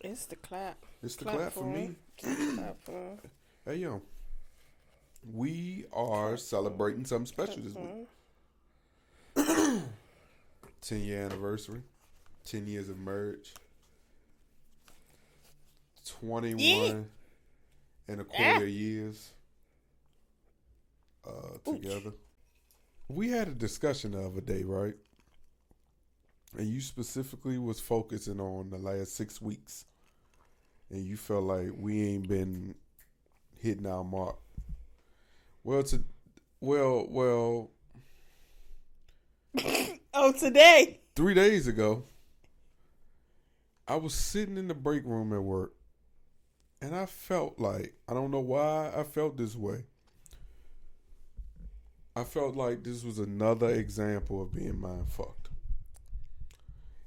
It's the clap. It's the clap for me. Clap for him. Hey, yo. We are celebrating something special this week. 10-year anniversary. 10 years of marriage. 21 and a quarter years together. We had a discussion the other day, right? And you specifically was focusing on the last 6 weeks. And you felt like we ain't been hitting our mark. Well, Today. 3 days ago, I was sitting in the break room at work, and I felt like, I don't know why I felt this way. I felt like this was another example of being mind fucked.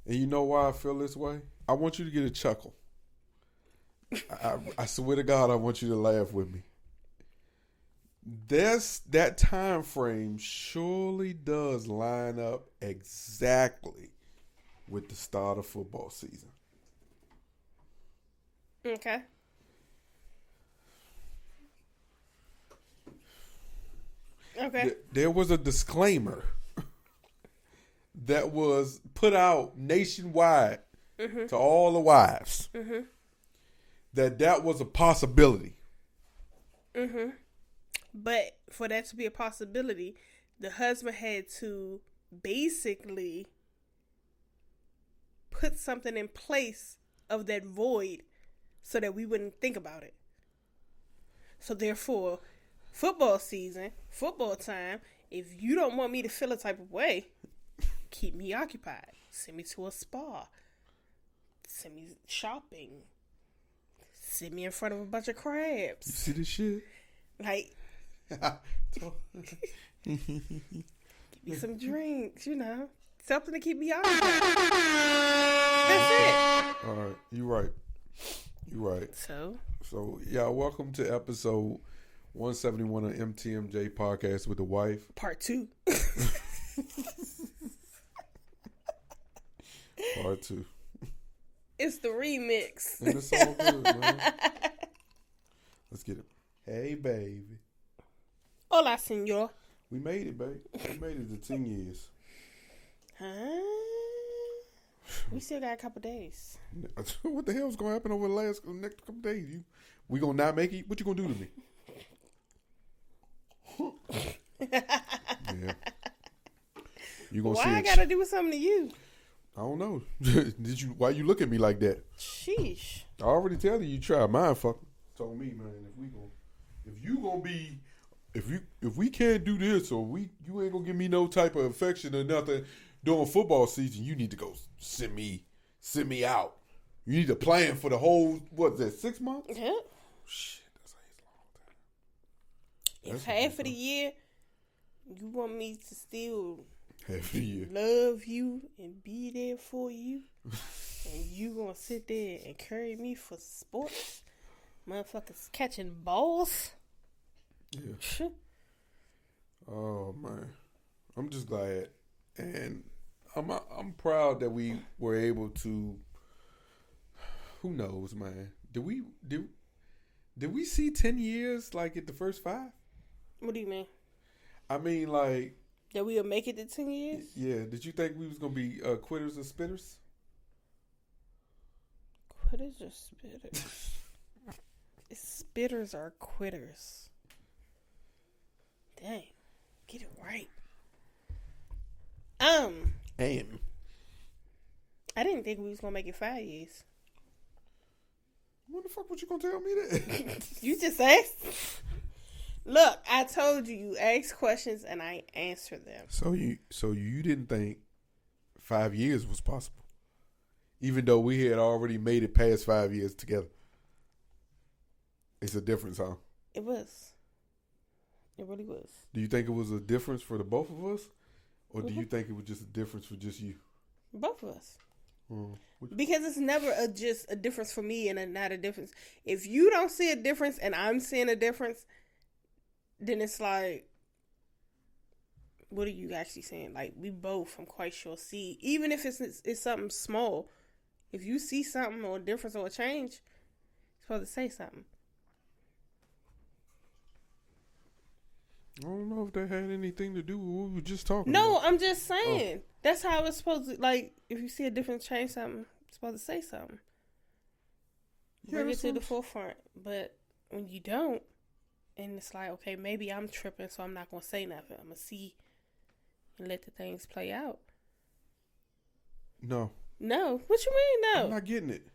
And you know why I feel this way? I want you to get a chuckle. I swear to God, I want you to laugh with me. That time frame surely does line up exactly with the start of football season. Okay. Okay. There was a disclaimer that was put out nationwide to all the wives that was a possibility. But for that to be a possibility, the husband had to basically put something in place of that void so that we wouldn't think about it. So therefore, football season, football time, if you don't want me to feel a type of way, keep me occupied. Send me to a spa. Send me shopping. Sit me in front of a bunch of crabs. You see this shit? Like, give me some drinks, something to keep me occupied. That's it. All right, you right. So y'all, welcome to episode 171 of MTMJ podcast with the wife. Part 2. Part 2. It's the remix. And it's all good, man. Let's get it. Hey, baby. Hola, senor. We made it, babe. We made it to 10 years. Huh? We still got a couple days. What the hell's going to happen over the next couple days? We going to not make it? What you going to do to me? Yeah. You gonna Why see I got to do something to you? I don't know. Why you look at me like that? Sheesh. I already tell you tried mind fucking. Told me, man, if we can't do this or you ain't gonna give me no type of affection or nothing during football season, you need to go send me out. You need to plan for the whole 6 months? Yeah. Shit, that's a long time. If half of the year you want me to still half of the year love you and be there for you, and you gonna sit there and carry me for sports, motherfuckers catching balls. Yeah. Oh man, I'm just glad, and I'm proud that we were able to. Who knows, man? Did we see 10 years like at the first 5? What do you mean? I mean, like that we'll make it to 10 years? Yeah. Did you think we was gonna be quitters or spitters? Quitters or spitters? Spitters are quitters. Dang, get it right. I didn't think we was gonna make it 5 years. What the fuck? What you gonna tell me that? You just asked. Look, I told you ask questions and I answer them. So you didn't think 5 years was possible, even though we had already made it past 5 years together. It's a difference, huh? It was. It really was. Do you think it was a difference for the both of us, or do you think it was just a difference for just you? Both of us. Because it's never just a difference for me and not a difference. If you don't see a difference and I'm seeing a difference, then it's like, what are you actually saying? Like, we both, I'm quite sure, see, even if it's something small, If you see something or a difference or a change, you're supposed to say something. I don't know if that had anything to do with what we were just talking No, about. I'm just saying. That's how it's supposed to, like, if you see a different change, something, you're supposed to say something. Bring it to the forefront. But when you don't, and it's like, okay, maybe I'm tripping, so I'm not going to say nothing. I'm going to see and let the things play out. No. No? What you mean, no? I'm not getting it.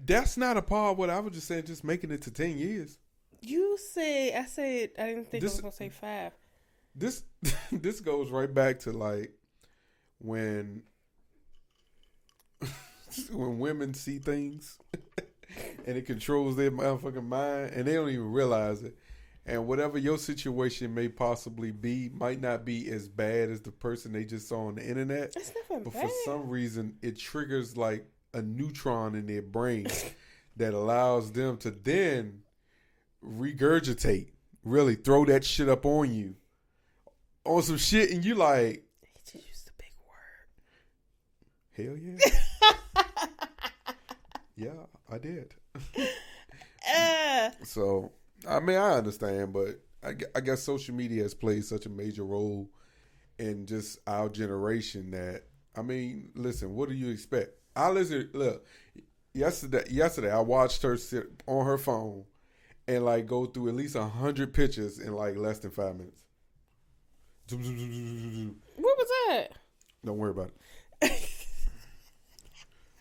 That's not a part of what I was just saying, just making it to 10 years. You said, I didn't think I was going to say 5. This goes right back to, like, when women see things and it controls their motherfucking mind and they don't even realize it. And whatever your situation may possibly be might not be as bad as the person they just saw on the internet. That's nothing but bad. For some reason, it triggers like a neutron in their brain that allows them to then regurgitate, really throw that shit up on you. On some shit, and you like... He just used a big word. Hell yeah. Yeah, I did. So, I mean, I understand, but I guess social media has played such a major role in just our generation that, I mean, listen, what do you expect? Look, yesterday I watched her sit on her phone and like go through at least 100 pictures in like less than 5 minutes. What was that? Don't worry about it.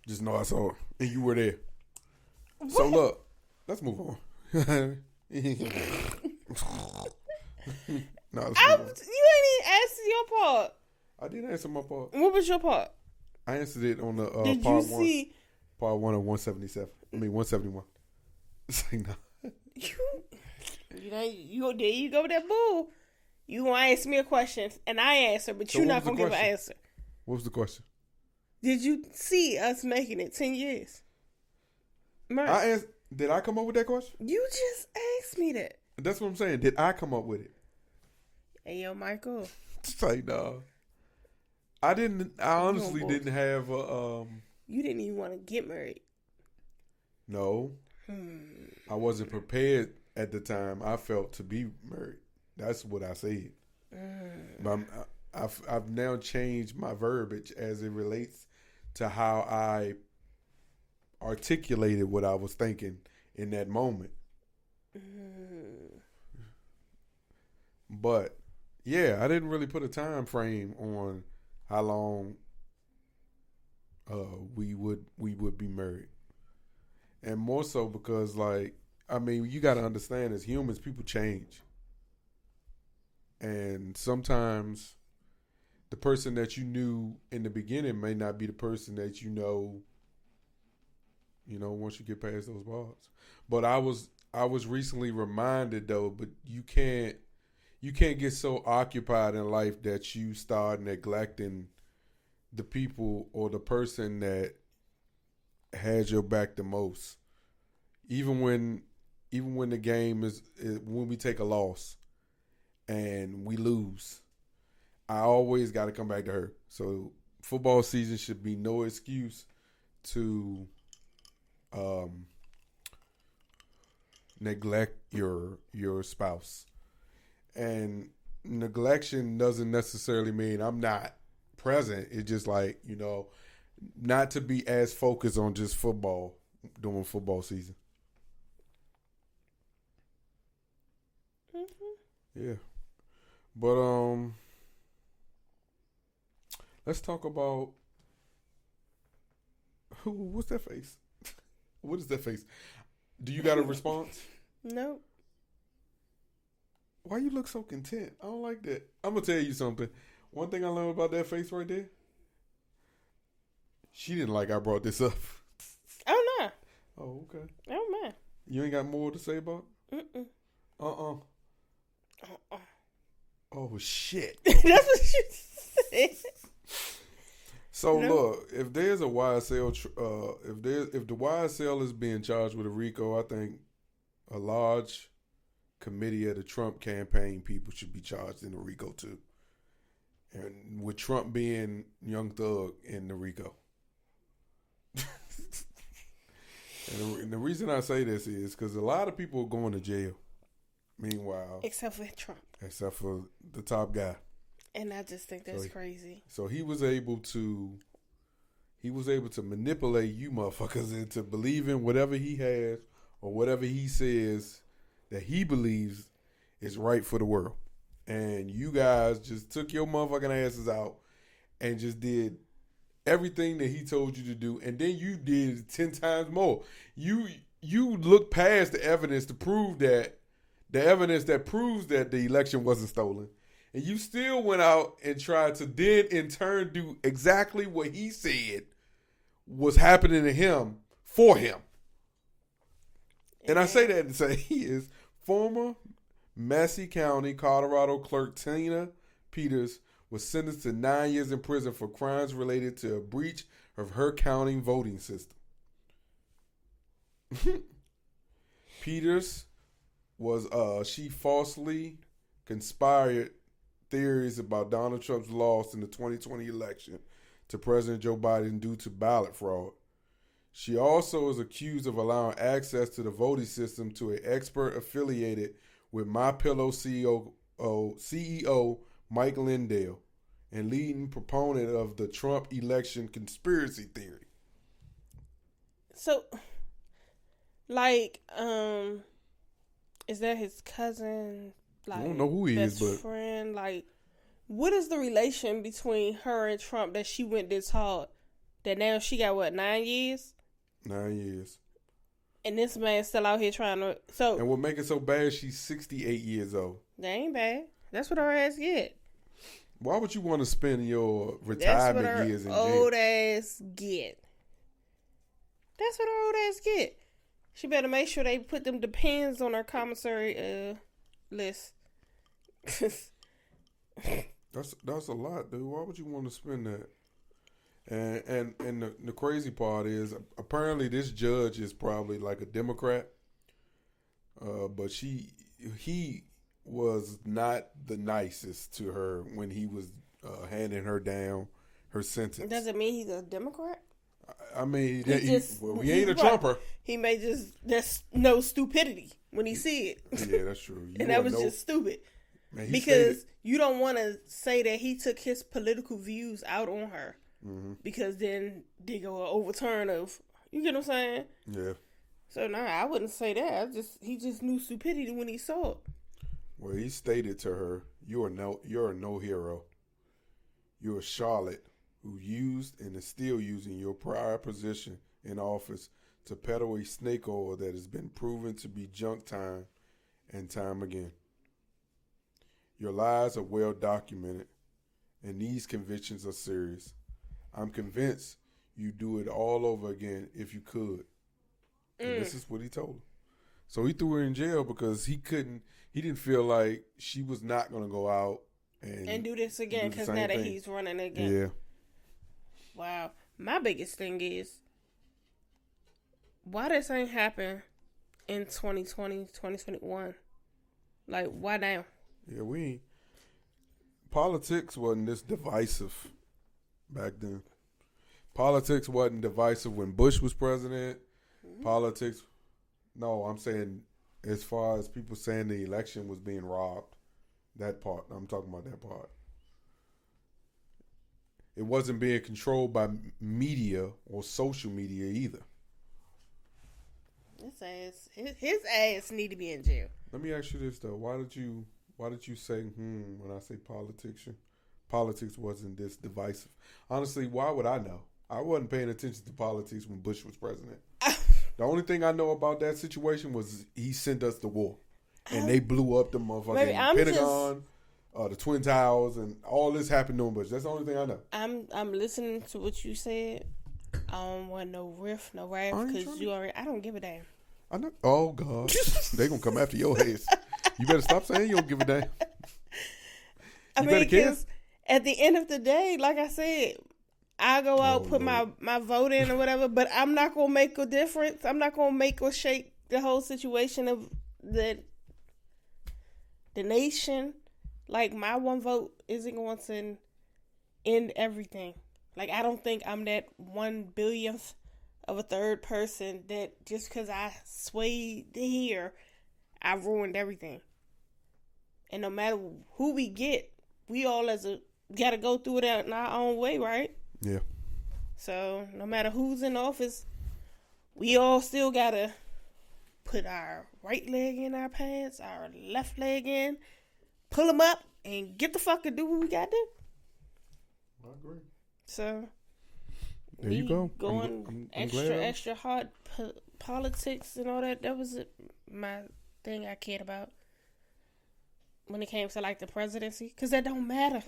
Just know I saw it and you were there. What? So look, let's move on. No, you ain't even answered your part. I did answer my part. What was your part? I answered it on the did part you one. See? Part 1 of 177. I mean 171. It's like, no. There you go with that bull. You gonna ask me a question and I answer, but you're not gonna give an answer. What was the question? Did you see us making it 10 years? Did I come up with that question? You just asked me that. That's what I'm saying. Did I come up with it? Hey, yo, Michael. It's like, no. I honestly didn't have a... You didn't even want to get married. No. I wasn't prepared at the time I felt to be married. That's what I said. But I've now changed my verbiage as it relates to how I articulated what I was thinking in that moment. But yeah, I didn't really put a time frame on how long we would be married. And more so because, like, I mean, you got to understand, as humans, people change. And sometimes the person that you knew in the beginning may not be the person that you know, once you get past those bars. But I was recently reminded, though, but you can't get so occupied in life that you start neglecting the people or the person that has your back the most. Even when the game is when we take a loss and we lose, I always got to come back to her. So football season should be no excuse to neglect your spouse. And neglection doesn't necessarily mean I'm not present. It's just like, not to be as focused on just football during football season. Yeah. But let's talk about what's that face? What is that face? Do you got a response? No. Why you look so content? I don't like that. I'm gonna tell you something. One thing I learned about that face right there. She didn't like I brought this up. Oh no. Oh, okay. Oh man. You ain't got more to say about it? Uh-uh. Oh shit. That's what you said. So look, if there's a YSL, if the YSL is being charged with a RICO, I think a large committee of the Trump campaign people should be charged in the RICO too. And with Trump being Young Thug in the RICO. And the reason I say this is because a lot of people are going to jail. Meanwhile, except for Trump, except for the top guy, and I just think that's crazy. So he was able to manipulate you motherfuckers into believing whatever he has or whatever he says that he believes is right for the world. And you guys just took your motherfucking asses out and just did everything that he told you to do, and then you did 10 times more. You looked past the evidence to prove that the evidence that proves that the election wasn't stolen, and you still went out and tried to then in turn do exactly what he said was happening to him for him. And I say that to say he is former Massey County, Colorado clerk Tina Peters was sentenced to 9 years in prison for crimes related to a breach of her county voting system. Peters was she falsely conspired theories about Donald Trump's loss in the 2020 election to President Joe Biden due to ballot fraud. She also is accused of allowing access to the voting system to an expert affiliated with MyPillow CEO Mike Lindell, and leading proponent of the Trump election conspiracy theory. So, like, is that his cousin? Like, I don't know who he is, but friend. Like, what is the relation between her and Trump that she went this hard? That now she got what, 9 years? 9 years. And this man's still out here trying to. So, and what make it so bad? She's 68 years old. That ain't bad. That's what her ass get. Why would you want to spend your retirement years in jail? Old ass get. That's what her old ass get. She better make sure they put them depends on her commissary list. That's a lot, dude. Why would you want to spend that? And the crazy part is apparently this judge is probably like a Democrat, but he was not the nicest to her when he was handing her down her sentence. Does it mean he's a Democrat? I mean, he ain't a Trumper. He may just know stupidity when he see it. Yeah, that's true. And that was just stupid. Man, because you don't want to say that he took his political views out on her. Mm-hmm. Because then they go an overturn of, you get what I'm saying? Yeah. So no, I wouldn't say that. He just knew stupidity when he saw it. Well, he stated to her, "You're no hero. You're a charlotte who used and is still using your prior position in office to peddle a snake oil that has been proven to be junk time and time again. Your lies are well documented, and these convictions are serious. I'm convinced you'd do it all over again if you could." And this is what he told her. So he threw her in jail because he didn't feel like she was not going to go out and do this again because now that he's running again. Yeah. Wow. My biggest thing is, why this ain't happen in 2020, 2021? Like, why now? Yeah, politics wasn't this divisive back then. Politics wasn't divisive when Bush was president. Mm-hmm. No, I'm saying as far as people saying the election was being robbed, that part, I'm talking about that part. It wasn't being controlled by media or social media either. His ass need to be in jail. Let me ask you this though: Why did you say when I say politician? Politics wasn't this divisive. Honestly, why would I know? I wasn't paying attention to politics when Bush was president. The only thing I know about that situation was he sent us to war, and they blew up the motherfucking Pentagon, the Twin Towers, and all this happened during Bush. That's the only thing I know. I'm listening to what you said. I don't want no riff, no rap, because I don't give a damn. I know. Oh God, they gonna come after your ass. You better stop saying you don't give a damn. I mean, because at the end of the day, like I said, I go out, put my vote in or whatever, but I'm not going to make a difference. I'm not going to make or shake the whole situation of the nation. Like, my one vote isn't going to end everything. Like, I don't think I'm that 1 billionth of a third person that just because I swayed here, I ruined everything. And no matter who we get, we all gotta go through it in our own way, right? Yeah. So no matter who's in office, we all still gotta put our right leg in our pants, our left leg in, pull them up, and get the fuck and do what we gotta do. I agree. So there you go. Going I'm extra hard politics and all that. That was my thing I cared about when it came to like the presidency, because that don't matter.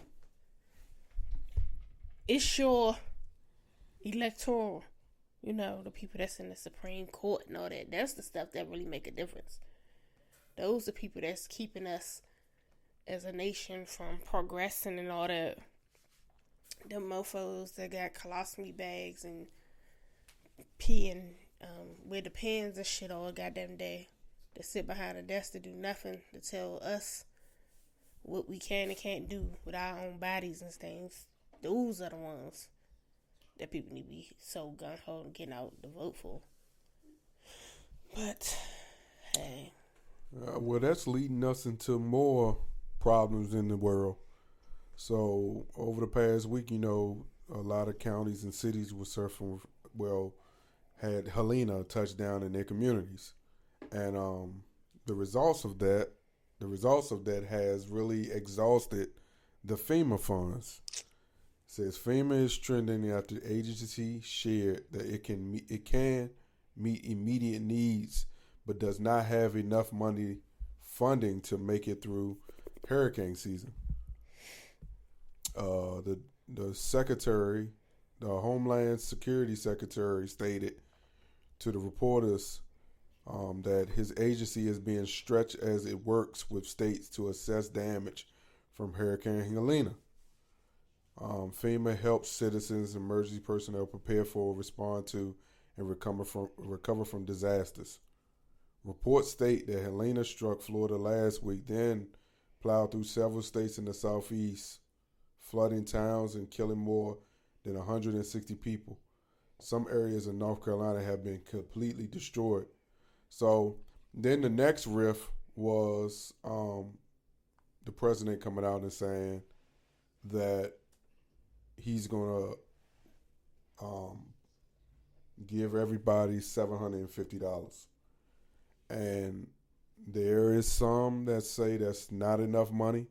It's your electoral, the people that's in the Supreme Court and all that. That's the stuff that really make a difference. Those are people that's keeping us as a nation from progressing and all that. Them mofos that got colostomy bags and peeing with the pens and shit all goddamn day, that sit behind a desk to do nothing to tell us what we can and can't do with our own bodies and things. Those are the ones that people need to be so gung-ho and getting out to vote for. But, hey. Well, that's leading us into more problems in the world. So, over the past week, a lot of counties and cities were suffering, had Helena touch down in their communities. And the results of that has really exhausted the FEMA funds. It says FEMA is trending after the agency shared that it can meet immediate needs, but does not have enough funding to make it through hurricane season. The Homeland Security Secretary, stated to the reporters that his agency is being stretched as it works with states to assess damage from Hurricane Helena. FEMA helps citizens and emergency personnel prepare for, respond to, and recover from disasters. Reports state that Helena struck Florida last week, then plowed through several states in the southeast, flooding towns and killing more than 160 people. Some areas in North Carolina have been completely destroyed. So then the next riff was the president coming out and saying that he's going to give everybody $750. And there is some that say that's not enough money.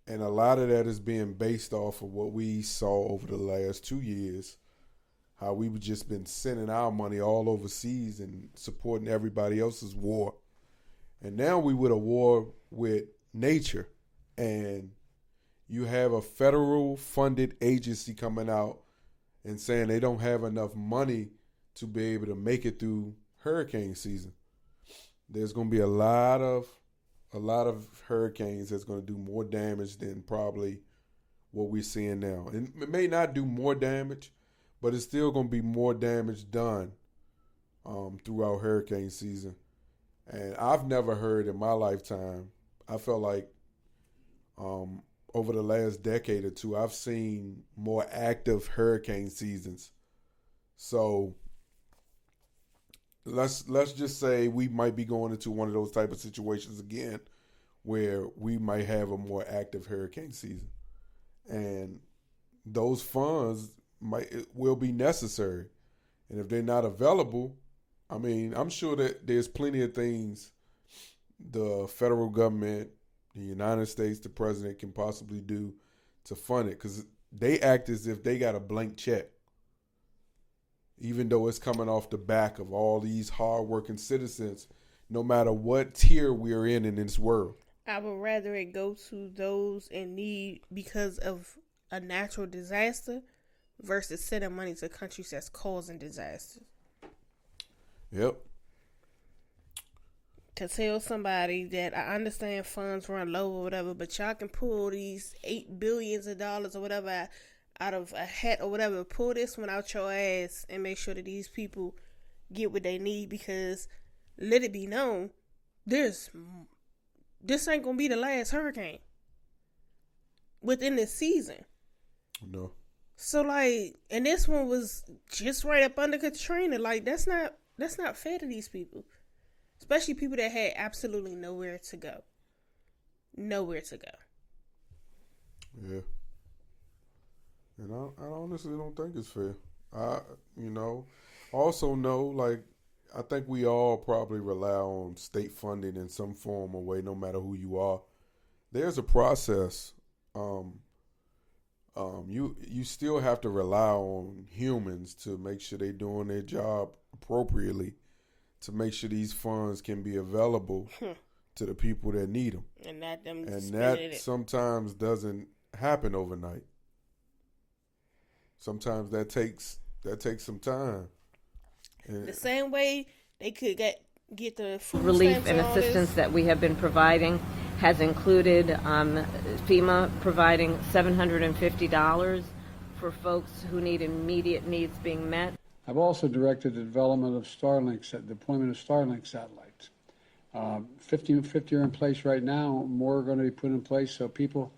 And a lot of that is being based off of what we saw over the last 2 years, how we've just been sending our money all overseas and supporting everybody else's war. And now we with a war with nature. And you have a federal funded agency coming out and saying they don't have enough money to be able to make it through hurricane season. There's going to be a lot of hurricanes that's going to do more damage than probably what we're seeing now. And it may not do more damage, but it's still going to be more damage done throughout hurricane season. And I've never heard in my lifetime, I felt like over the last decade or two, I've seen more active hurricane seasons. So let's just say we might be going into one of those type of situations again where we might have a more active hurricane season. And those funds will be necessary. And if they're not available, I mean, I'm sure that there's plenty of things the federal government, the United States, the president can possibly do to fund it, because they act as if they got a blank check, even though it's coming off the back of all these hardworking citizens, no matter what tier we're in this world. I would rather it go to those in need because of a natural disaster versus sending money to countries that's causing disasters. Yep. To tell somebody that I understand funds run low or whatever, but y'all can pull these $8 billion or whatever out of a hat or whatever, pull this one out your ass and make sure that these people get what they need, because let it be known, this ain't gonna be the last hurricane within this season. No. So like, and this one was just right up under Katrina. Like that's not fair to these people, especially people that had absolutely nowhere to go. Nowhere to go. Yeah. And I honestly don't think it's fair. I also know, like, I think we all probably rely on state funding in some form or way, no matter who you are. There's a process. You still have to rely on humans to make sure they're doing their job appropriately, to make sure these funds can be available to the people that need them. And that sometimes doesn't happen overnight. Sometimes that takes some time. And the same way they could get the food relief and assistance that we have been providing has included FEMA providing $750 for folks who need immediate needs being met. I've also directed the development of deployment of Starlink satellites. 50 are in place right now. More are going to be put in place so people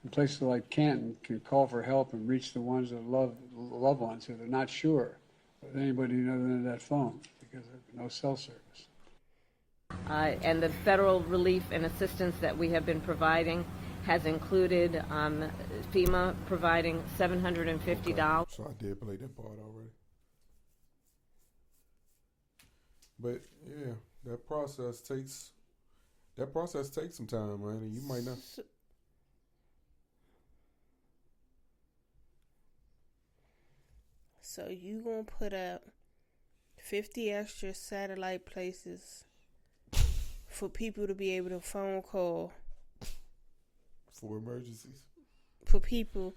in places like Canton can call for help and reach the ones that love loved ones who they're not sure of anybody other than that phone because there's no cell service. And the federal relief and assistance that we have been providing has included FEMA providing $750. So I did play that part already. But yeah, that process takes some time, man, and you might not. So you gonna put up 50 extra satellite places for people to be able to phone call For emergencies. for people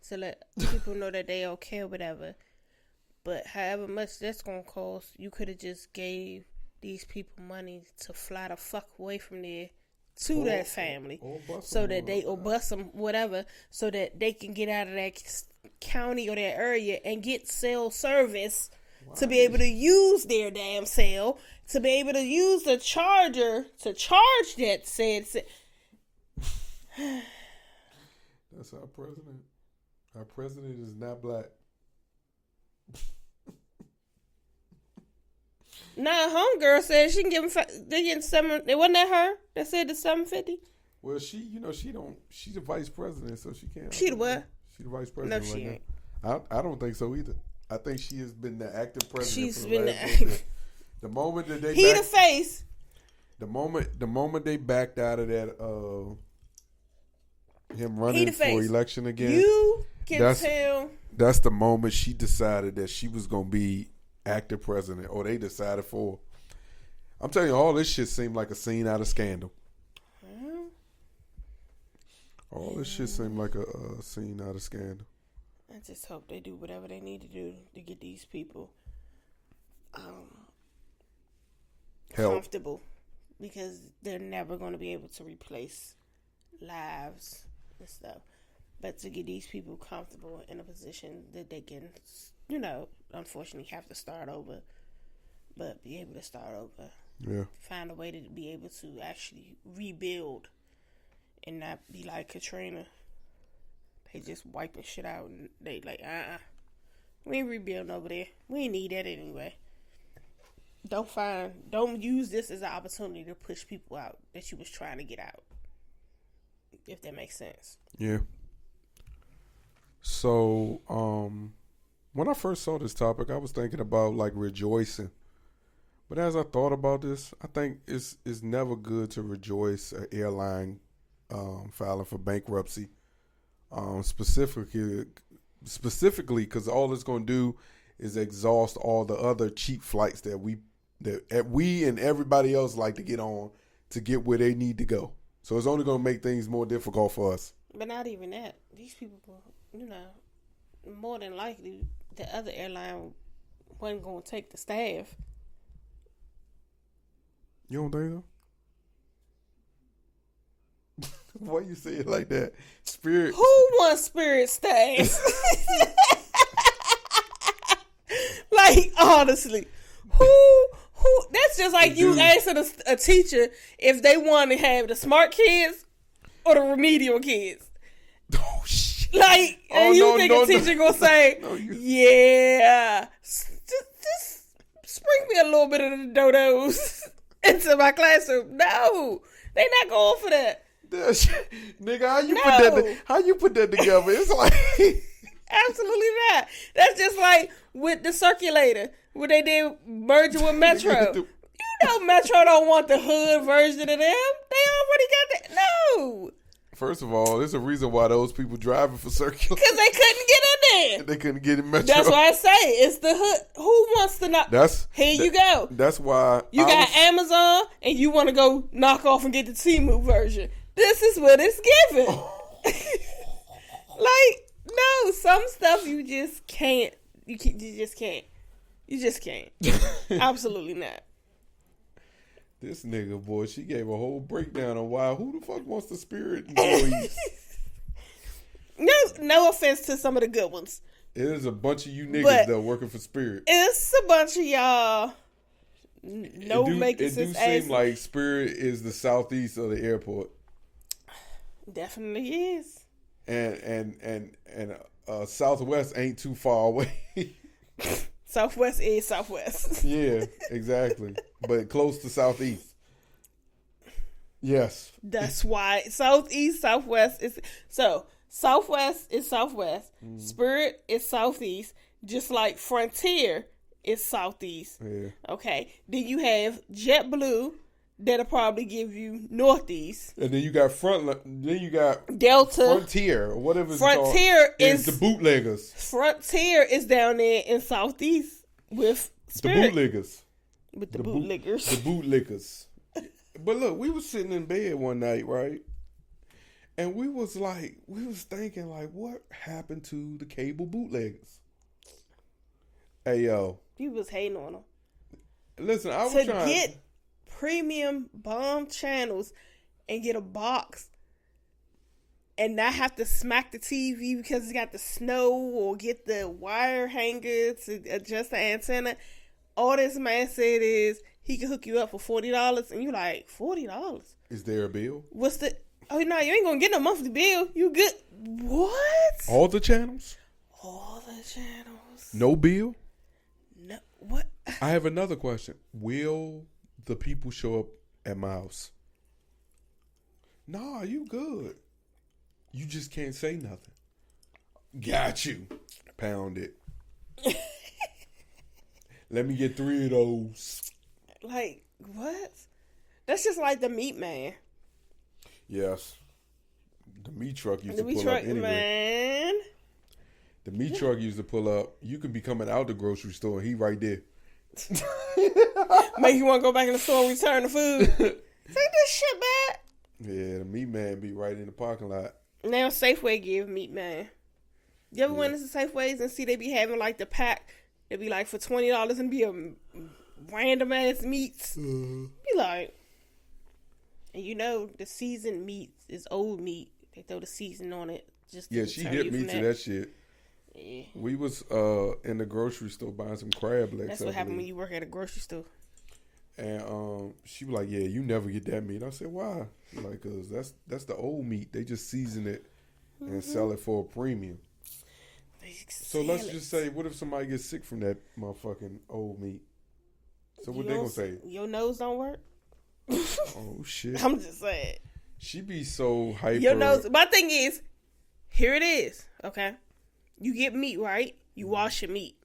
to let people know that they okay or whatever. But however much that's gonna cost, you could have just gave these people money to fly the fuck away from there to that family, so that they or bus them whatever, so that they can get out of that county or that area and get cell service to be able to use their damn cell, to be able to use the charger to charge that said. That's our president. Our president is not black. Nah, homegirl said she can give them. They getting seven. It wasn't that her that said the $750. Well, she's a vice president, so she can't. She the what? She's the vice president. No, she ain't. I don't think so either. I think she has been the active president. She's for been the the last little bit. The moment that they the face. The moment they backed out of that him running for election again. You can tell. That's the moment she decided that she was gonna be active president, or they decided for. I'm telling you, all this shit seemed like a scene out of Scandal. All this shit seemed like a scene out of Scandal. I just hope they do whatever they need to do to get these people comfortable, because they're never going to be able to replace lives and stuff. But to get these people comfortable in a position that they can, unfortunately have to start over, but be able to start over. Yeah. Find a way to be able to actually rebuild and not be like Katrina. They just wiping shit out and they like, we ain't rebuilding over there. We ain't need that anyway. Don't use this as an opportunity to push people out that you was trying to get out. If that makes sense. Yeah. So, when I first saw this topic, I was thinking about like rejoicing. But as I thought about this, I think it's never good to rejoice an airline filing for bankruptcy. Specifically, because all it's going to do is exhaust all the other cheap flights that we and everybody else like to get on to get where they need to go. So it's only going to make things more difficult for us. But not even that. These people, more than likely, the other airline wasn't going to take the staff. You don't think so? Why you say it like that? Spirit. Who wants Spirit staff? Like, honestly, who? That's just like you asking a teacher if they want to have the smart kids or the remedial kids. Oh shit! Like, and you think a teacher gonna say, yeah, just sprinkle me a little bit of the dodos into my classroom. No, they not going for that. Nigga, how you put that together? It's like absolutely not. That's just like with the circulator when they did merger with Metro. You know Metro don't want the hood version of them. They already got that. No. First of all, there's a reason why those people driving for circular. Because they couldn't get in there. They couldn't get in Metro. That's why I say it's the hood. Who wants to knock? Here you go. That's why you got Amazon and you want to go knock off and get the Temu version. This is what it's giving. Like, no, some stuff you just can't. You just can't. You just can't. Absolutely not. This nigga, boy, she gave a whole breakdown on why. Who the fuck wants the Spirit employees? No offense to some of the good ones. It is a bunch of you niggas though working for Spirit. It's a bunch of y'all. It seem like Spirit is the southeast of the airport. Definitely is. And Southwest ain't too far away. Southwest is Southwest. Yeah, exactly. But close to Southeast. Yes. That's why Southeast, Southwest is Southwest is Southwest. Spirit is Southeast. Just like Frontier is Southeast. Yeah. Okay. Then you have JetBlue that'll probably give you Northeast. And then you got Delta. Frontier, or whatever it's Frontier called. Is the bootleggers. Frontier is down there in Southeast with Spirit. The bootleggers. With the bootleggers. The bootleggers. But look, we was sitting in bed one night, right? And we was thinking, like, what happened to the cable bootleggers? Hey, yo. You was hating on them. Listen, I was trying to get premium bomb channels and get a box and not have to smack the TV because it's got the snow or get the wire hanger to adjust the antenna. All this man said is he can hook you up for $40 and you like, $40? Is there a bill? What's the... Oh, no, you ain't gonna get no monthly bill. You good? What? All the channels? All the channels. No bill? No. What? I have another question. Will the people show up at my house? Nah, you good. You just can't say nothing. Got you. Pound it. Let me get 3 of those. Like, what? That's just like the meat man. Yes. The meat truck used to pull up anyway. Man. The meat truck used to pull up. You could be coming out the grocery store and he right there. Make you want to go back in the store and return the food. Take this shit back. Yeah, the meat man be right in the parking lot. Now Safeway give meat man. You ever went into Safeways and see they be having like the pack? It be like for $20 and be a random ass meats. Be like, and you know the seasoned meat is old meat. They throw the season on it. She hit me to that shit. Yeah. We was in the grocery store buying some crab legs. That's what happened when you work at a grocery store. And she was like, "Yeah, you never get that meat." I said, "Why?" She like, "Cause that's the old meat. They just season it and sell it for a premium." So let's just say, what if somebody gets sick from that motherfucking old meat? So what they gonna say? Your nose don't work? Oh shit! I'm just saying. She be so hyper. Your nose. My thing is, here it is. Okay, you get meat, right? You wash your meat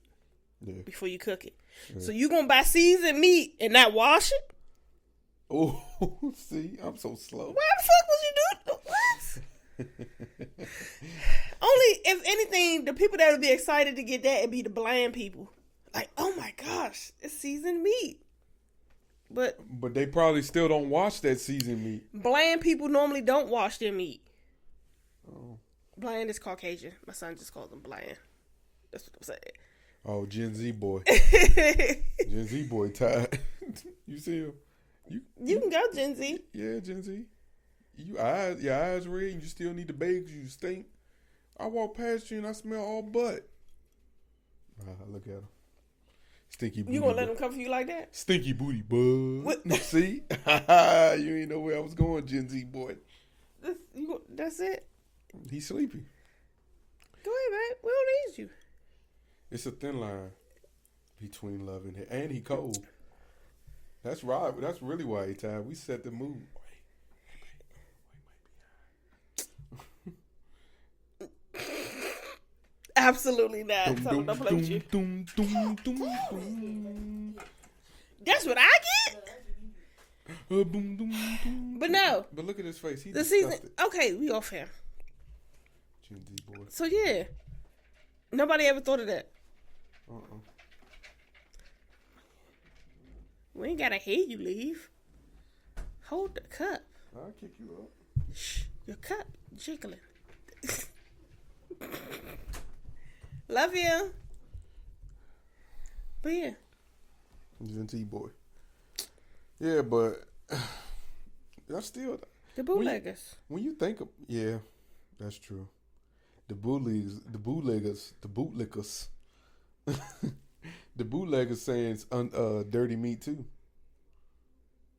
before you cook it. Yeah. So you gonna buy seasoned meat and not wash it? Oh, see, I'm so slow. Why the fuck was you doing? What? Only if anything, the people that would be excited to get that would be the bland people. Like, oh my gosh, it's seasoned meat. But they probably still don't wash that seasoned meat. Bland people normally don't wash their meat. Oh. Bland is Caucasian. My son just calls them bland. That's what I'm saying. Oh, Gen Z boy. Gen Z boy tired. You see him? You can go Gen Z. Yeah, Gen Z. Your eyes red and you still need to bathe because you stink. I walk past you and I smell all butt. Look at him. Stinky booty. You gonna let him come for you like that? Stinky booty, bud. What? See? You ain't know where I was going, Gen Z boy. That's it? He's sleepy. Go ahead, man. We don't need you. It's a thin line between love and hate. And he cold. That's right. That's really why he tired. We set the mood. Absolutely not. Tell him don't play with you. That's what I get? But no. But look at his face. He The disgusted. season. Okay, we off him. Gen Z boy. So, yeah. Nobody ever thought of that. We ain't gotta hear you leave. Hold the cup. I'll kick you up. Shh, your cup jiggling. Love you. But yeah. Gen Z boy. Yeah, but that's still The bootleggers. when you think of, yeah, that's true. The bootleggers, the bootleggers saying it's dirty meat too.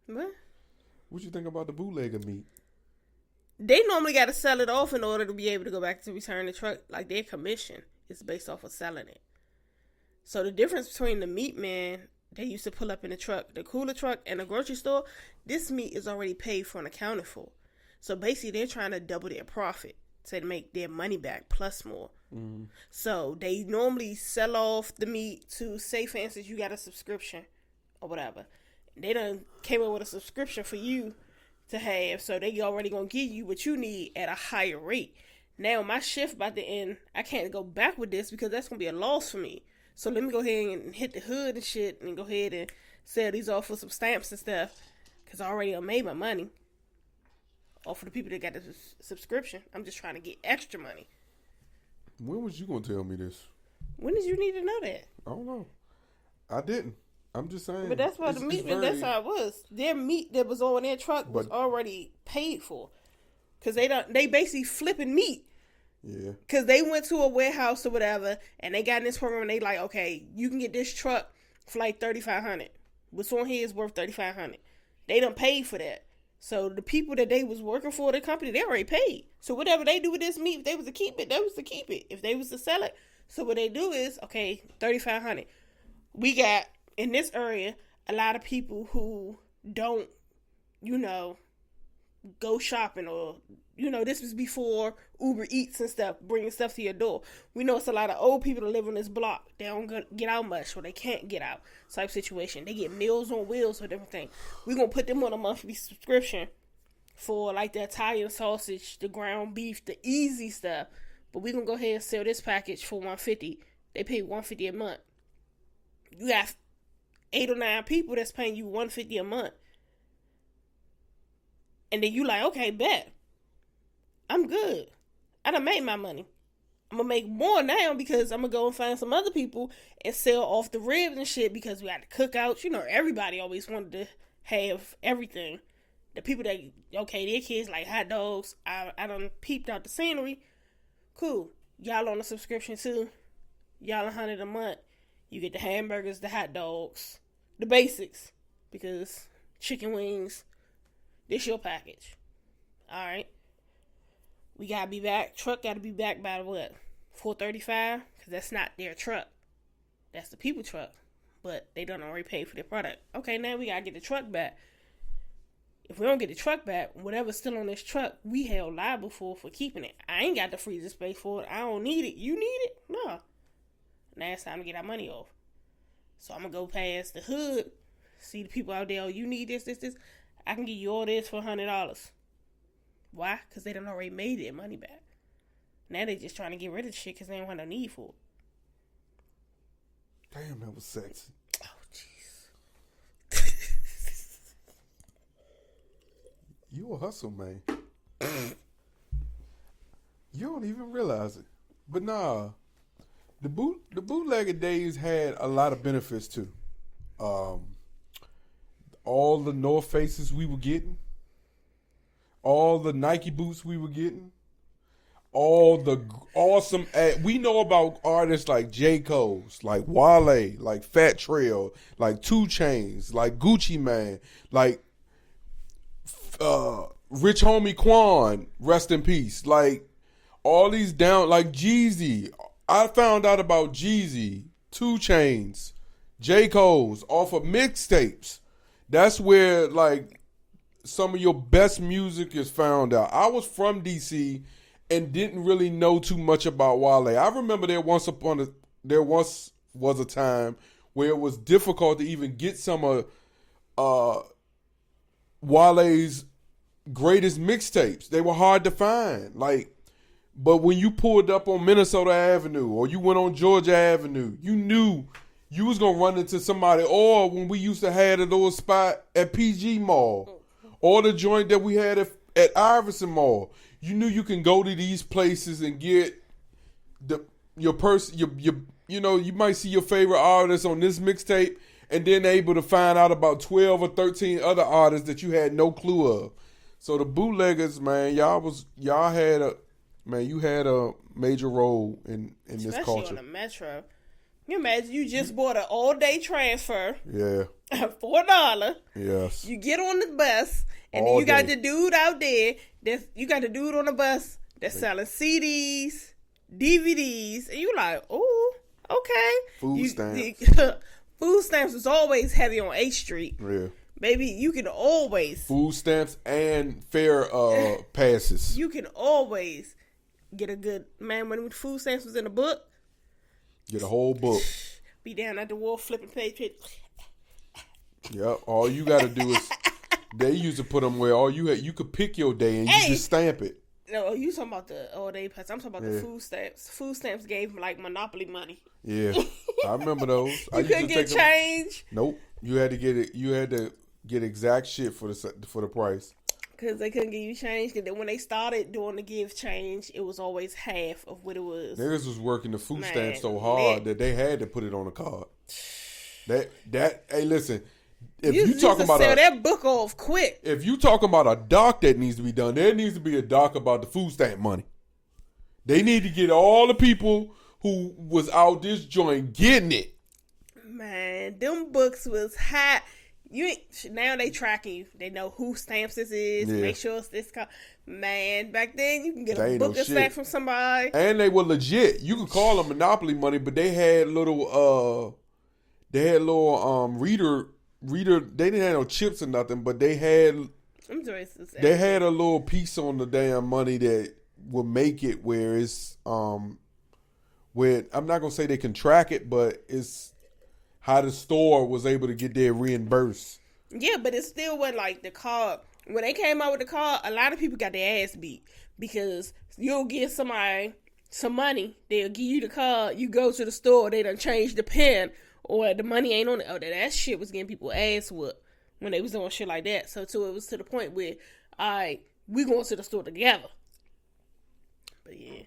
What? What you think about the bootlegger meat? They normally got to sell it off in order to be able to go back to return the truck. Like their commission is based off of selling it. So the difference between the meat man they used to pull up in the truck, the cooler truck, and the grocery store, this meat is already paid for and accounted for. So basically, they're trying to double their profit to make their money back plus more. Mm-hmm. So they normally sell off the meat to, say, for instance, you got a subscription or whatever. They done came up with a subscription for you to have, so they already gonna give you what you need at a higher rate. Now my shift about to end. I can't go back with this because that's gonna be a loss for me. So let me go ahead and hit the hood and shit and go ahead and sell these off for some stamps and stuff. Because I already made my money. Or for the people that got the subscription. I'm just trying to get extra money. When was you going to tell me this? When did you need to know that? I don't know. I didn't. I'm just saying. But that's why the meat, that's how it was. Their meat that was on their truck was already paid for. Because they basically flipping meat. Yeah. Because they went to a warehouse or whatever, and they got in this program, and they like, okay, you can get this truck for like $3,500. What's on here is worth $3,500. They done paid for that. So the people that they was working for, the company, they already paid. So whatever they do with this meat, if they was to keep it, they was to keep it. If they was to sell it, so what they do is, okay, $3,500. We got, in this area, a lot of people who don't, go shopping or, this was before Uber Eats and stuff, bringing stuff to your door. We know it's a lot of old people that live on this block. They don't get out much or they can't get out type situation. They get Meals on Wheels or different things. We're going to put them on a monthly subscription for like the Italian sausage, the ground beef, the easy stuff. But we're going to go ahead and sell this package for $150. They pay $150 a month. You got 8 or 9 people that's paying you $150 a month. And then you like, okay, bet. I'm good. I done made my money. I'm going to make more now because I'm going to go and find some other people and sell off the ribs and shit because we got the cookouts. Everybody always wanted to have everything. The people that, okay, their kids like hot dogs. I done peeped out the scenery. Cool. Y'all on a subscription too. Y'all $100 a month. You get the hamburgers, the hot dogs, the basics. Because chicken wings, this your package. All right. We got to be back. Truck got to be back by what? $435? Because that's not their truck. That's the people truck. But they don't already pay for their product. Okay, now we got to get the truck back. If we don't get the truck back, whatever's still on this truck, we held liable for keeping it. I ain't got the freezer space for it. I don't need it. You need it? No. Now it's time to get our money off. So I'm going to go past the hood. See the people out there. Oh, you need this. I can give you all this for $100. Why? Because they done already made their money back. Now they just trying to get rid of the shit because they don't have no need for it. Damn, that was sexy. Oh, jeez. You a hustle, man. You don't even realize it. But nah, the bootlegger days had a lot of benefits too. All the North Faces we were getting, all the Nike boots we were getting, all the awesome we know about artists like J. Cole's, like Wale, like Fat Trail, like 2 Chainz, like Gucci Man, like Rich Homie Quan, rest in peace. Like all these down, like Jeezy. I found out about Jeezy, 2 Chainz, J. Cole's off of mixtapes. That's where, like, some of your best music is found out. I was from DC and didn't really know too much about Wale. I remember there was a time where it was difficult to even get some of Wale's greatest mixtapes. They were hard to find. Like, but when you pulled up on Minnesota Avenue or you went on Georgia Avenue, you knew you was gonna run into somebody. Or when we used to have a little spot at PG Mall, or the joint that we had at Iverson Mall, you knew you can go to these places and get you might see your favorite artist on this mixtape, and then able to find out about 12 or 13 other artists that you had no clue of. So the bootleggers, man, you had a major role in this culture. Especially on the Metro. You imagine you just bought an all-day transfer. Yeah. $4. Yes. You get on the bus, and All then you got day. the dude out there. You got the dude on the bus that's selling CDs, DVDs, and you like, oh, okay. Food stamps. Food stamps was always heavy on 8th Street. Yeah. Baby, you can always. Food stamps and fair passes. You can always get a good, man, when food stamps was in the book. Get a whole book. Be down at the wall flipping page. Yep. All you got to do is, they used to put them where you could pick your day and you just stamp it. No, you talking about the all-day pass. I'm talking about the food stamps. Food stamps gave like Monopoly money. Yeah. I remember those. You couldn't get change. Nope. You had to get it. You had to get exact shit for the price. Because they couldn't give you change. Because when they started doing the give change, it was always half of what it was. Niggas was working the food stamps so hard that they had to put it on the card. Hey, listen. If you talking about sell that book off quick. If you talking about a doc that needs to be done, there needs to be a doc about the food stamp money. They need to get all the people who was out this joint getting it. Man, them books was hot. Now they tracking you. They know who stamps this is. Yeah. Make sure it's this. Man, back then you can get a book stamp from somebody, and they were legit. You could call them Monopoly money, but they had little reader. They didn't have no chips or nothing, but they had a little piece on the damn money that would make it where it's where I'm not gonna say they can track it, but it's how the store was able to get their reimbursed. Yeah, but it still wasn't like the card. When they came out with the card, a lot of people got their ass beat because you'll give somebody some money, they'll give you the card, you go to the store, they done change the pen, or the money ain't on it. Oh, that shit was getting people ass whooped when they was doing shit like that. So it was to the point where, all right, we going to the store together. But yeah,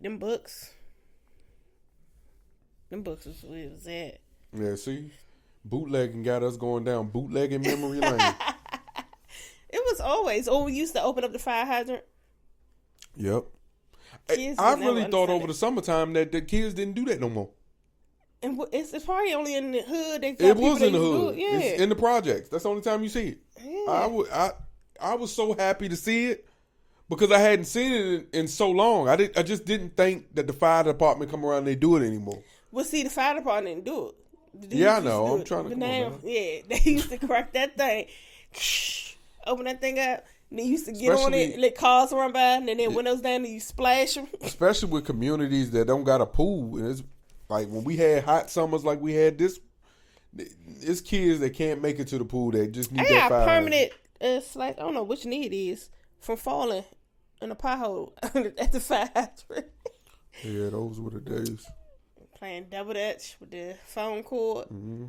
them books is where it was at. Yeah, see? Bootlegging got us going down bootlegging memory lane. It was always, we used to open up the fire hydrant. Yep. I really thought over the summertime that the kids didn't do that no more. And it's probably only in the hood. It was in the hood. Yeah. It's in the projects. That's the only time you see it. Yeah. I was so happy to see it because I hadn't seen it in so long. I just didn't think that the fire department come around and they do it anymore. Well, see, the fire department didn't do it. Yeah, I know. I'm trying to come now, on, yeah, they used to crack that thing, open that thing up. They used to get on it, let cars run by, and then their windows down, and you splash them. Especially with communities that don't got a pool. And it's like when we had hot summers like we had this, it's kids that can't make it to the pool. They just need that fire. Permanent, I don't know which knee it is, from falling in a pothole at the fire hydrant. Yeah, those were the days. Playing double dutch with the phone cord. Mm-hmm.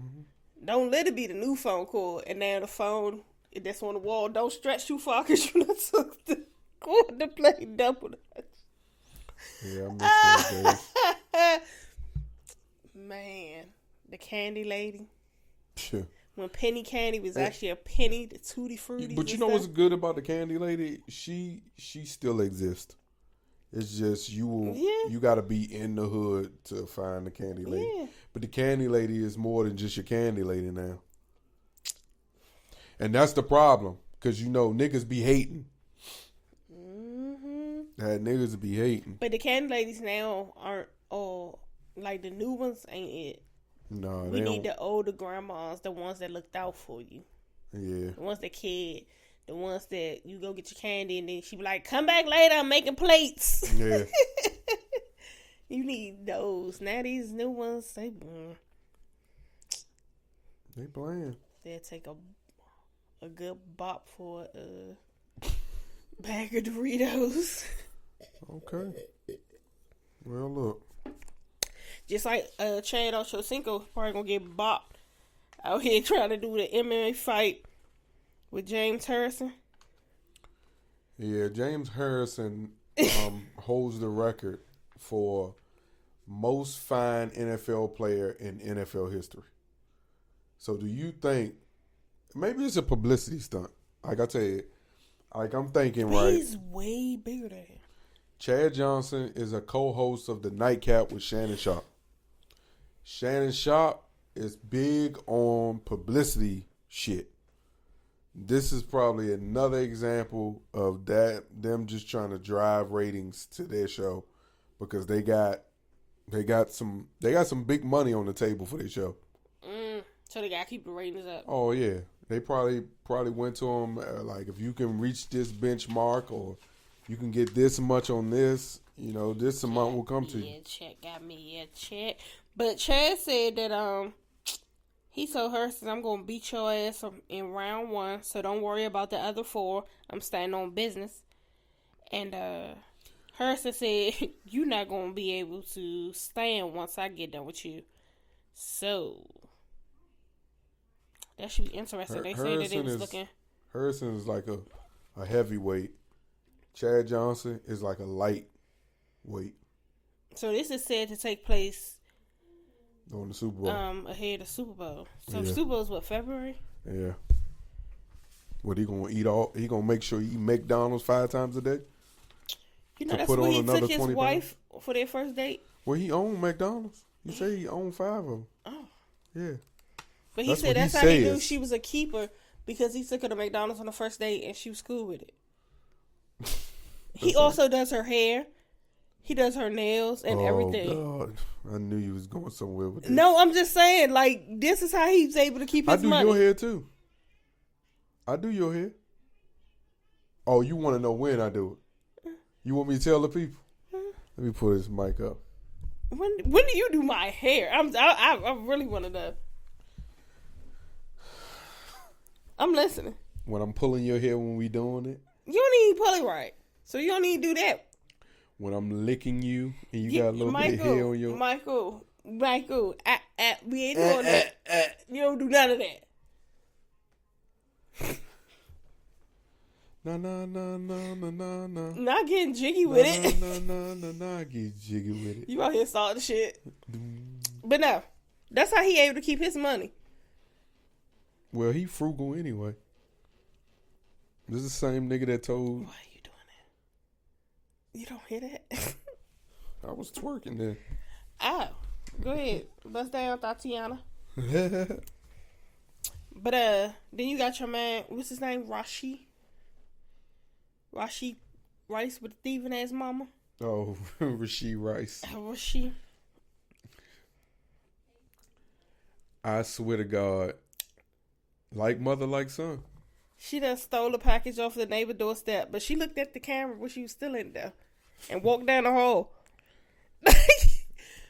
Don't let it be the new phone cord. And now the phone that's on the wall don't stretch too far because you done took the cord to play double dutch. Yeah, I miss those days. Man, the candy lady. Sure. When penny candy was actually a penny, the Tutti Frutti. But you know what's good about the candy lady? She still exists. It's just you got to be in the hood to find the candy lady. Yeah. But the candy lady is more than just your candy lady now. And that's the problem. Because, niggas be hating. Mm-hmm. That niggas be hating. But the candy ladies now aren't all like the new ones. Ain't it? No, We need the older grandmas, the ones that looked out for you. Yeah. The ones that cared. The ones that you go get your candy and then she be like, come back later, I'm making plates. Yeah. You need those. Now these new ones, they playing. they'll take a good bop for a bag of Doritos. Okay. Well, look. Just like Chad Ochocinco probably gonna get bopped out here trying to do the MMA fight with James Harrison. Yeah, James Harrison holds the record for most fined NFL player in NFL history. So do you think, maybe it's a publicity stunt? Like I tell you, like I'm thinking, right? He's way bigger than him. Chad Johnson is a co-host of the Nightcap with Shannon Sharp. Shannon Sharp is big on publicity shit. This is probably another example of them just trying to drive ratings to their show because they got some big money on the table for their show. So they gotta keep the ratings up. Oh yeah, they probably went to them like, if you can reach this benchmark or you can get this much on this, you know, this amount will come to you. Yeah, check got me. Yeah, check. But Chad said that he told Harrison, I'm gonna beat your ass in round 1, so don't worry about the other 4. I'm standing on business. And Harrison said, you're not gonna be able to stand once I get done with you. So that should be interesting. They say that it was looking. Harrison is like a heavyweight. Chad Johnson is like a lightweight. So this is said to take place on the Super Bowl. Ahead of Super Bowl. So Yeah. Super Bowl is what, February? Yeah. What, he gonna eat all? He gonna make sure he eat McDonald's 5 times a day? You know, To that's put where on he another took his 20 wife for their first date. Well, he owned McDonald's. He said he owned 5 of them. Oh. Yeah. But he That's said what he that's how he knew says. she was a keeper because he took her to McDonald's on the first date and she was cool with it. He also does her hair. He does her nails and everything. Oh, God. I knew you was going somewhere with this. No, I'm just saying, like, this is how he's able to keep I his do money. your hair, too. I do your hair. Oh, you want to know when I do it? You want me to tell the people? Let me pull this mic up. When do you do my hair? I really want to know. I'm listening. When I'm pulling your hair when we doing it. You don't even pull it right. So you don't need to do that. When I'm licking you and you got a little bit of hair on your... Michael, we ain't doing that. You don't do none of that. No. Not getting jiggy with it. No, I get jiggy with it. You out here starting shit. But no, that's how he able to keep his money. Well, he frugal anyway. This is the same nigga that told... Why are you doing that? You don't hear that? I was twerking then. Oh, go ahead. Bust down, Tatiana. But then you got your man, what's his name? Rashi Rice with the thieving ass mama. Oh, Rasheed Rice. Rashi. I swear to God, like mother, like son. She done stole a package off the neighbor doorstep, but she looked at the camera when she was still in there and walked down the hall.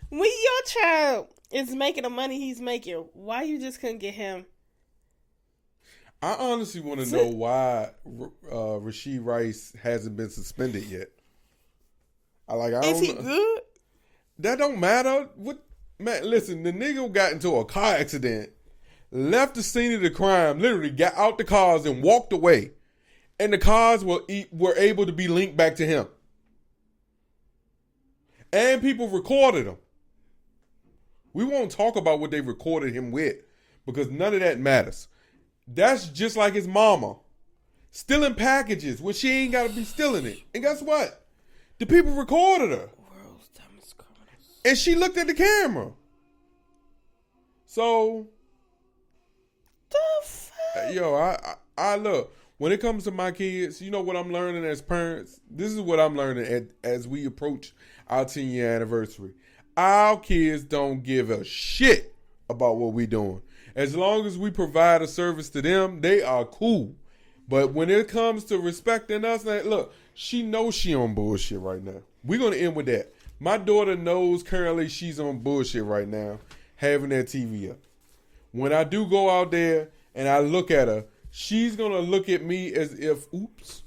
When your child is making the money he's making, why you just couldn't get him? I honestly want to know why Rasheed Rice hasn't been suspended yet. Is he good? That don't matter. What, man? Listen, the nigga got into a car accident, left the scene of the crime, literally got out the cars and walked away, and the cars were able to be linked back to him, and people recorded him. We won't talk about what they recorded him with because none of that matters. That's just like his mama stealing packages when she ain't got to be stealing it. And guess what? The people recorded her. World's dumbest criminals. And she looked at the camera. So, The fuck? yo, I look. when it comes to my kids, you know what I'm learning as parents? This is what I'm learning as we approach our 10-year anniversary. Our kids don't give a shit about what we doing. As long as we provide a service to them, they are cool. But when it comes to respecting us, like, look, she knows she on bullshit right now. We're going to end with that. My daughter knows currently she's on bullshit right now, having that TV up. When I do go out there and I look at her, she's going to look at me as if, oops.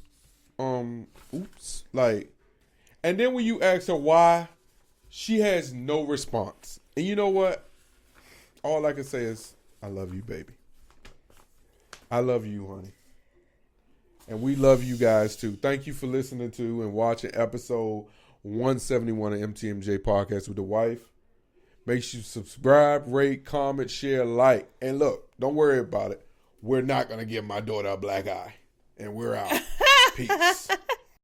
Like, and then when you ask her why, she has no response. And you know what? All I can say is, I love you, baby. I love you, honey. And we love you guys, too. Thank you for listening to and watching episode 171 of MTMJ Podcast with the Wife. Make sure you subscribe, rate, comment, share, like. And look, don't worry about it. We're not going to give my daughter a black eye. And we're out. Peace.